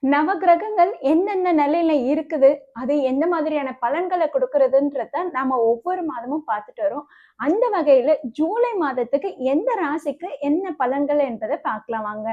நவகிரகங்கள் எந்தெந்த நிலையில இருக்குது, அது எந்த மாதிரியான பலன்களை கொடுக்கறதுன்றத நாம ஒவ்வொரு மாதமும் பார்த்துட்டு வரோம். அந்த வகையில ஜூலை மாதத்துக்கு எந்த ராசிக்கு என்ன பலன்கள் என்பதை பார்க்கலாம் வாங்க.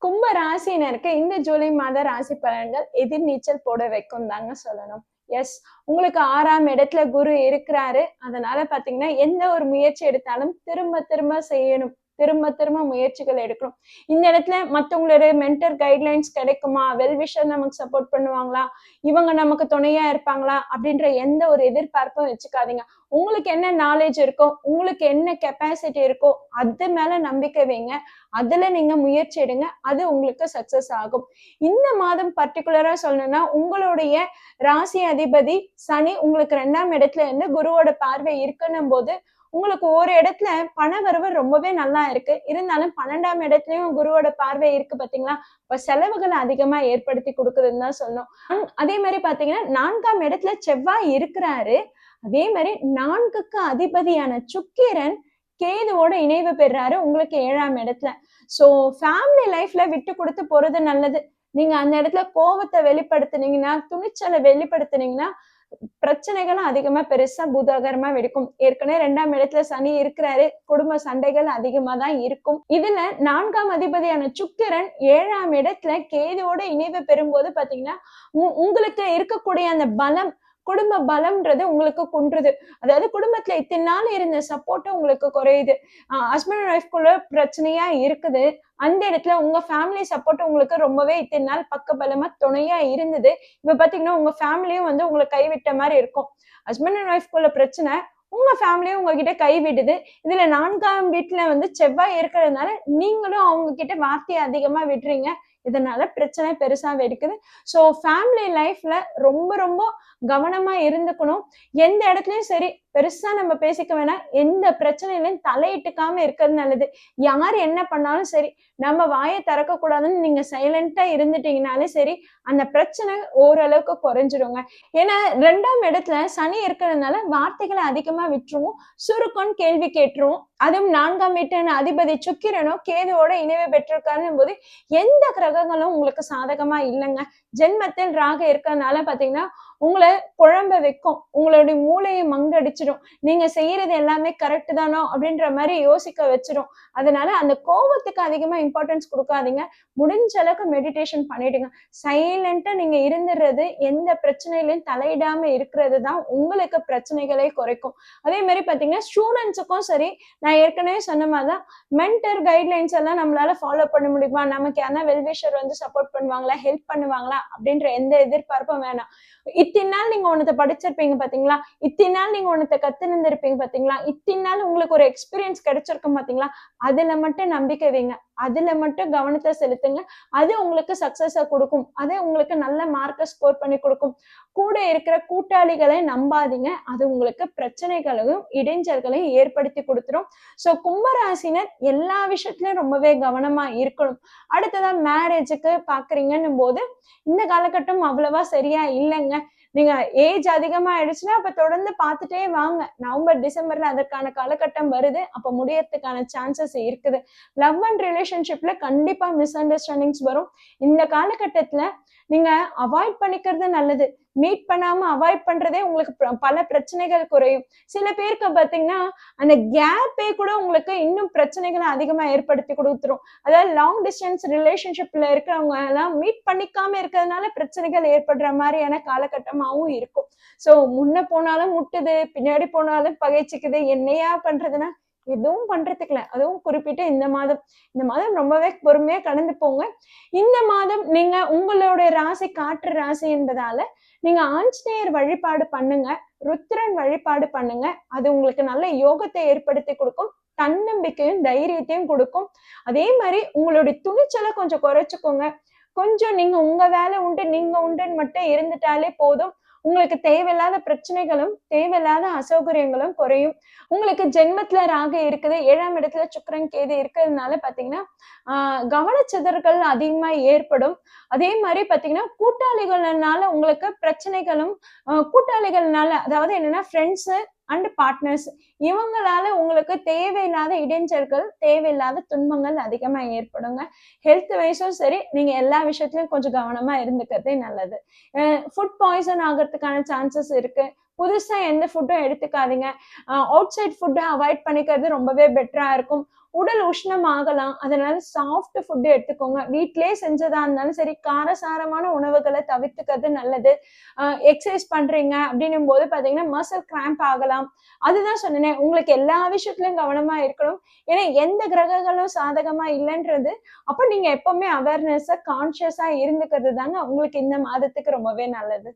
கும்ப ராசினருக்கு இந்த ஜூலை மாத ராசி பலன்கள் எதிர்நீச்சல் போட வைக்கும் தாங்க சொல்லணும். எஸ், உங்களுக்கு 6ஆம் இடத்துல குரு இருக்கிறாரு. அதனால பாத்தீங்கன்னா எந்த ஒரு முயற்சி எடுத்தாலும் திரும்ப திரும்ப செய்யணும், திரும்ப திரும்ப முயற்சிகள் எடுக்கணும். இந்த இடத்துல மத்தவங்களோட மென்டர் கைட்லைன்ஸ் கிடைக்குமா, வெல்விஷர் நமக்கு சப்போர்ட் பண்ணுவாங்களா, இவங்க நமக்கு துணையா இருப்பாங்களா அப்படின்ற எந்த ஒரு எதிர்பார்ப்பும் வச்சுக்காதீங்க. உங்களுக்கு என்ன நாலேஜ் இருக்கோ, உங்களுக்கு என்ன கெப்பாசிட்டி இருக்கோ அது மேல நம்பிக்கை வைங்க. அதுல நீங்க முயற்சி எடுங்க, அது உங்களுக்கு சக்சஸ் ஆகும். இந்த மாதம் பர்டிகுலரா சொல்லணும்னா உங்களுடைய ராசி அதிபதி சனி உங்களுக்கு 2ஆம் இடத்துல இருந்து குருவோட பார்வை இருக்குன்னும் போது உங்களுக்கு ஒரு இடத்துல பண வரவு ரொம்பவே நல்லா இருக்கு. இருந்தாலும் 12ஆம் இடத்துலயும் குருவோட பார்வை இருக்கு பாத்தீங்களா, இப்ப செலவுகளை அதிகமா ஏற்படுத்தி கொடுக்குதுன்னு தான் சொல்லணும். அதே மாதிரி பாத்தீங்கன்னா 4ஆம் இடத்துல செவ்வாய் இருக்கிறாரு. அதே மாதிரி 4க்கு அதிபதியான சுக்கிரன் கேதுவோட இணைவு பெறாரு உங்களுக்கு 7ஆம் இடத்துல. சோ ஃபேமிலி லைஃப்ல விட்டு கொடுத்து போறது நல்லது. நீங்க அந்த இடத்துல கோபத்தை வெளிப்படுத்தினீங்கன்னா, துணிச்சலை வெளிப்படுத்தினீங்கன்னா பிரச்சனைகளும் அதிகமா பெருசா பூதாகரமா வெடிக்கும். ஏற்கனவே 2ஆம் இடத்துல சனி இருக்கிறாரு, குடும்ப சண்டைகள் அதிகமா தான் இருக்கும். இதுல 4ஆம் அதிபதியான சுக்கிரன் 7ஆம் இடத்துல கேதுவோட இணைவு பெறும்போது பாத்தீங்கன்னா உங்களுக்கு இருக்கக்கூடிய அந்த பலம், குடும்ப பலம்ன்றது உங்களுக்கு குன்றுது. அதாவது குடும்பத்துல இத்தனை நாள் இருந்த சப்போர்ட்டும் உங்களுக்கு குறையுது. ஹஸ்பண்ட் அண்ட் ஒய்ஃப்குள்ள பிரச்சனையா இருக்குது. அந்த இடத்துல உங்க ஃபேமிலி சப்போர்ட் உங்களுக்கு ரொம்பவே இத்தனை நாள் பக்க பலமா துணையா இருந்தது. இப்ப பாத்தீங்கன்னா உங்க ஃபேமிலியும் உங்களை கைவிட்ட மாதிரி இருக்கும். ஹஸ்பண்ட் அண்ட் ஒய்ஃப்குள்ள பிரச்சனை, உங்க ஃபேமிலியும் உங்ககிட்ட கைவிடுது. இதுல 4ஆம் வீட்டுல செவ்வாய் இருக்கிறதுனால நீங்களும் அவங்க கிட்ட வார்த்தையை அதிகமா விடுறீங்க. இதனால பிரச்சனை பெருசா வெடிக்குது. சோ ஃபேமிலி லைஃப்ல ரொம்ப ரொம்ப கவனமா இருந்துக்கணும். எந்த இடத்துலயும் சரி பெருசா நம்ம பேசிக்க வேணாம். எந்த பிரச்சனையிலையும் தலையிட்டுக்காம இருக்கிறது நல்லது. யார் என்ன பண்ணாலும் சரி நம்ம வாயை திறக்க கூடாதுன்னு நீங்க சைலண்டா இருந்துட்டீங்கனாலே சரி, அந்த பிரச்சனை ஓரளவுக்கு குறைஞ்சிருங்க. ஏன்னா 2ஆம் இடத்துல சனி இருக்கிறதுனால வார்த்தைகளை அதிகமா விட்டுருவோம், சுருக்கம் கேள்வி கேட்டுருவோம். அதுவும் 4ஆம் வீட்டான அதிபதி சுக்கிரனோ கேதுவோட இணைவு பெற்றிருக்காருன்னும் போது எந்த கிரகங்களும் உங்களுக்கு சாதகமா இல்லைங்க. ஜென்மத்தில் ராக இருக்கிறதுனால பாத்தீங்கன்னா உங்களை குழம்ப வைக்கும், உங்களுடைய மூளையை மங்கடிச்சிடும். நீங்க செய்யறது எல்லாமே கரெக்ட் தானோ அப்படின்ற மாதிரி யோசிக்க வச்சிடும். அதனால அந்த கோபத்துக்கு அதிகமா இம்பார்ட்டன்ஸ் கொடுக்காதீங்க. முடிஞ்ச அளவுக்கு மெடிடேஷன் பண்ணிடுங்க. சைலண்டா நீங்க இருந்துடுறது, எந்த பிரச்சனையிலையும் தலையிடாம இருக்கிறது தான் உங்களுக்கு பிரச்சனைகளை குறைக்கும். அதே மாதிரி பாத்தீங்கன்னா ஸ்டூடெண்ட்ஸுக்கும் சரி, நான் ஏற்கனவே சொன்ன மாதிரிதான் மென்டர் கைட்லைன்ஸ் எல்லாம் நம்மளால ஃபாலோ பண்ண முடியுமா, நமக்கு யாரா வெல்விஷர் சப்போர்ட் பண்ணுவாங்களா, ஹெல்ப் பண்ணுவாங்களா அப்படின்ற எந்த எதிர்பார்ப்பும் வேணாம். இத்தனை நாள் நீங்க ஒன்னத்தை படிச்சிருப்பீங்க பாத்தீங்களா, இத்தனை நாள் நீங்க ஒன்னத்தை கத்துனிருந்திருப்பீங்க பாத்தீங்களா, இத்தனை நாள் உங்களுக்கு ஒரு எக்ஸ்பீரியன்ஸ் கிடைச்சிருக்கும் பாத்தீங்களா, அதுல மட்டும் நம்பிக்கை வைங்க, அதுல மட்டும் கவனத்தை செலுத்துங்க. அது உங்களுக்கு சக்சஸ கொடுக்கும், அது உங்களுக்கு நல்ல மார்க்க ஸ்கோர் பண்ணி கொடுக்கும். கூட இருக்கிற கூட்டாளிகளை நம்பாதீங்க, அது உங்களுக்கு பிரச்சனைகளையும் இடைஞ்சல்களையும் ஏற்படுத்தி கொடுத்துரும். சோ கும்பராசினர் எல்லா விஷயத்திலயும் ரொம்பவே கவனமா இருக்கணும். அடுத்ததான் மேரேஜுக்கு பாக்குறீங்கன்னும் போது இந்த காலகட்டம் அவ்வளவா சரியா இல்லைங்க. நீங்க ஏஜ் அதிகமா ஆயிடுச்சுன்னா அப்ப தொடர்ந்து பார்த்துட்டே வாங்க. நவம்பர் டிசம்பர்ல அதற்கான காலகட்டம் வருது, அப்ப முடியறதுக்கான சான்சஸ் இருக்குது. லவ் அண்ட் ரிலேஷன்ஷிப்ல கண்டிப்பா மிஸ் அண்டர்ஸ்டாண்டிங்ஸ் வரும். இந்த காலகட்டத்துல நீங்க அவாய்ட் பண்ணிக்கிறது நல்லது. மீட் பண்ணாம அவாய்ட் பண்றதே உங்களுக்கு பல பிரச்சனைகள் குறையும். சில பேருக்கு பாத்தீங்கன்னா அந்த கேப்பே கூட உங்களுக்கு இன்னும் பிரச்சனைகளை அதிகமா ஏற்படுத்தி கொடுத்துரும். அதாவது லாங் டிஸ்டன்ஸ் ரிலேஷன்ஷிப்ல இருக்கிறவங்க எல்லாம் மீட் பண்ணிக்காம இருக்கிறதுனால பிரச்சனைகள் ஏற்படுற மாதிரியான காலகட்டமாவும் இருக்கும். சோ முன்ன போனாலும் முட்டுது, பின்னாடி போனாலும் பகைச்சிக்குது, என்னையா பண்றதுன்னா எதுவும் பண்றதுக்குல. அதுவும் குறிப்பிட்டு இந்த மாதம் ரொம்பவே பொறுமையா கடந்து போங்க. இந்த மாதம் நீங்க உங்களுடைய ராசி காற்று ராசி என்பதால நீங்க ஆஞ்சநேயர் வழிபாடு பண்ணுங்க, ருத்ரன் வழிபாடு பண்ணுங்க. அது உங்களுக்கு நல்ல யோகத்தை ஏற்படுத்தி கொடுக்கும், தன்னம்பிக்கையும் தைரியத்தையும் கொடுக்கும். அதே மாதிரி உங்களுடைய துணிச்சலை கொஞ்சம் குறைச்சுக்கோங்க. கொஞ்சம் நீங்க உங்க வேலை உண்டு நீங்க உண்டுன்னு மட்டும் இருந்துட்டாலே போதும். உங்களுக்கு தேவையில்லாத பிரச்சனைகளும் தேவையில்லாத அசௌகரியங்களும் குறையும். உங்களுக்கு ஜென்மத்துல ராக இருக்குது, 7ஆம் இடத்துல சுக்கிரன் கேது இருக்கிறதுனால பாத்தீங்கன்னா கவனச்சிதறல்கள் அதிகமா ஏற்படும். அதே மாதிரி பாத்தீங்கன்னா கூட்டாளிகள்னால உங்களுக்கு பிரச்சனைகளும் கூட்டாளிகள்னால, அதாவது என்னன்னா ஃப்ரெண்ட்ஸ் அண்ட் பார்ட்னர்ஸ், இவங்களால உங்களுக்கு தேவையில்லாத இடைஞ்சல்கள், தேவையில்லாத துன்பங்கள் அதிகமா ஏற்படுங்க. ஹெல்த் வைஸும் சரி, நீங்க எல்லா விஷயத்திலயும் கொஞ்சம் கவனமா இருந்துக்கிறதே நல்லது. ஃபுட் பாய்சன் ஆகிறதுக்கான சான்சஸ் இருக்கு. புதுசா எந்த ஃபுட்டும் எடுத்துக்காதீங்க. அவுட் சைட் ஃபுட்டை அவாய்ட் பண்ணிக்கிறது ரொம்பவே பெட்டரா இருக்கும். உடல் உஷ்ணம் ஆகலாம், அதனால சாஃப்ட் ஃபுட் எடுத்துக்கோங்க. வீட்டிலேயே செஞ்சதா இருந்தாலும் சரி, காரசாரமான உணவுகளை தவிர்த்துக்கிறது நல்லது. எக்ஸசைஸ் பண்றீங்க அப்படின்னும் போது பாத்தீங்கன்னா மசில் கிராம்ப் ஆகலாம். அதுதான் சொன்னேனே, உங்களுக்கு எல்லா விஷயத்திலயும் கவனமா இருக்கணும். ஏன்னா எந்த கிரகங்களும் சாதகமா இல்லைன்றது, அப்ப நீங்க எப்பவுமே அவேர்னஸா கான்சியஸா இருந்துக்கிறது தாங்க உங்களுக்கு இந்த மாதத்துக்கு ரொம்பவே நல்லது.